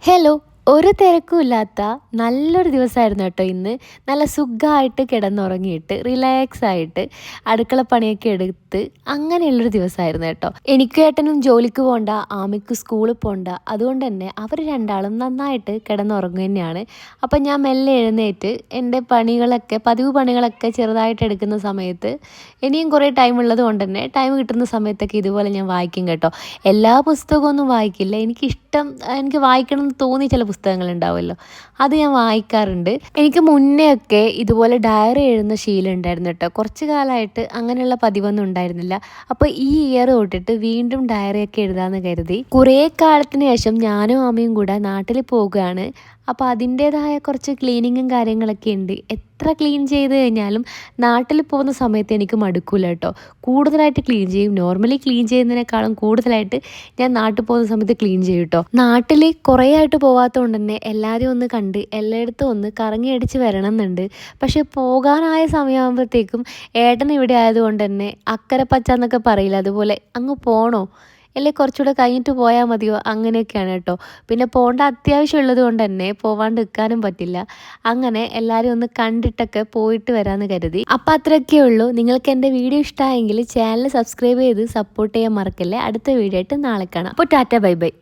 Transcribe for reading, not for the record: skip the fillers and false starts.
Hello. ഒരു തിരക്കുമില്ലാത്ത നല്ലൊരു ദിവസമായിരുന്നു കേട്ടോ ഇന്ന്. നല്ല സുഖമായിട്ട് കിടന്നുറങ്ങിയിട്ട് റിലാക്സ് ആയിട്ട് അടുക്കളപ്പണിയൊക്കെ എടുത്ത് അങ്ങനെയുള്ളൊരു ദിവസമായിരുന്നു കേട്ടോ. എനിക്കും ഏട്ടനും ജോലിക്ക് പോകണ്ട, ആമിക്ക് സ്കൂളിൽ പോകണ്ട. അതുകൊണ്ട് തന്നെ അവർ രണ്ടാളും നന്നായിട്ട് കിടന്നുറങ്ങുക തന്നെയാണ്. അപ്പം ഞാൻ മെല്ലെ എഴുന്നേറ്റ് എൻ്റെ പണികളൊക്കെ പതിവ് പണികളൊക്കെ ചെറുതായിട്ട് എടുക്കുന്ന സമയത്ത് ഇനിയും കുറേ ടൈം ഉള്ളത് കൊണ്ട് തന്നെ ടൈം കിട്ടുന്ന സമയത്തൊക്കെ ഇതുപോലെ ഞാൻ വായിക്കും കേട്ടോ. എല്ലാ പുസ്തകമൊന്നും വായിക്കില്ല. എനിക്ക് വായിക്കണം എന്ന് തോന്നിയ ചില പുസ്തകങ്ങളുണ്ടാവുമല്ലോ, അത് ഞാൻ വായിക്കാറുണ്ട്. എനിക്ക് മുന്നേ ഒക്കെ ഇതുപോലെ ഡയറി എഴുതുന്ന ശീലം ഉണ്ടായിരുന്നു കേട്ടോ. കുറച്ച് കാലമായിട്ട് അങ്ങനെയുള്ള പതിവൊന്നും ഉണ്ടായിരുന്നില്ല. അപ്പോൾ ഈ ഇയർ തൊട്ടിട്ട് വീണ്ടും ഡയറിയൊക്കെ എഴുതാമെന്ന് കരുതി. കുറേ കാലത്തിന് ശേഷം ഞാനും അമ്മയും കൂടെ നാട്ടിൽ പോവുകയാണ്. അപ്പോൾ അതിൻ്റേതായ കുറച്ച് ക്ലീനിങ്ങും കാര്യങ്ങളൊക്കെ ഉണ്ട്. എത്ര ക്ലീൻ ചെയ്ത് കഴിഞ്ഞാലും നാട്ടിൽ പോകുന്ന സമയത്ത് എനിക്ക് മടുക്കില്ല കേട്ടോ. കൂടുതലായിട്ട് ക്ലീൻ ചെയ്യും. നോർമലി ക്ലീൻ ചെയ്യുന്നതിനേക്കാളും കൂടുതലായിട്ട് ഞാൻ നാട്ടിൽ പോകുന്ന സമയത്ത് ക്ലീൻ ചെയ്യും കേട്ടോ. നാട്ടിൽ കുറേ ആയിട്ട് പോകാത്തതുകൊണ്ട് തന്നെ എല്ലാവരെയും ഒന്ന് കണ്ട് എല്ലായിടത്തും ഒന്ന് കറങ്ങി അടിച്ച് വരണം എന്നുണ്ട്. പക്ഷെ പോകാനായ സമയമാകുമ്പോഴത്തേക്കും ഏട്ടൻ ഇവിടെ ആയതുകൊണ്ട് തന്നെ അക്കരെ പച്ച എന്നൊക്കെ പറയില്ല, അതുപോലെ അങ്ങ് പോകണോ അല്ലേ കുറച്ചുകൂടെ കഴിഞ്ഞിട്ട് പോയാൽ മതിയോ അങ്ങനെയൊക്കെയാണ് കേട്ടോ. പിന്നെ പോകേണ്ട അത്യാവശ്യം ഉള്ളത് കൊണ്ട് തന്നെ പോവാണ്ട് നിൽക്കാനും പറ്റില്ല. അങ്ങനെ എല്ലാവരും ഒന്ന് കണ്ടിട്ടൊക്കെ പോയിട്ട് വരാമെന്ന് കരുതി. അപ്പം അത്രയൊക്കെ ഉള്ളൂ. നിങ്ങൾക്ക് എൻ്റെ വീഡിയോ ഇഷ്ടമായെങ്കിൽ ചാനൽ സബ്സ്ക്രൈബ് ചെയ്ത് സപ്പോർട്ട് ചെയ്യാൻ മറക്കല്ലേ. അടുത്ത വീഡിയോ ആയിട്ട് നാളെ കാണാം. അപ്പോൾ ടാറ്റ ബൈ ബൈ.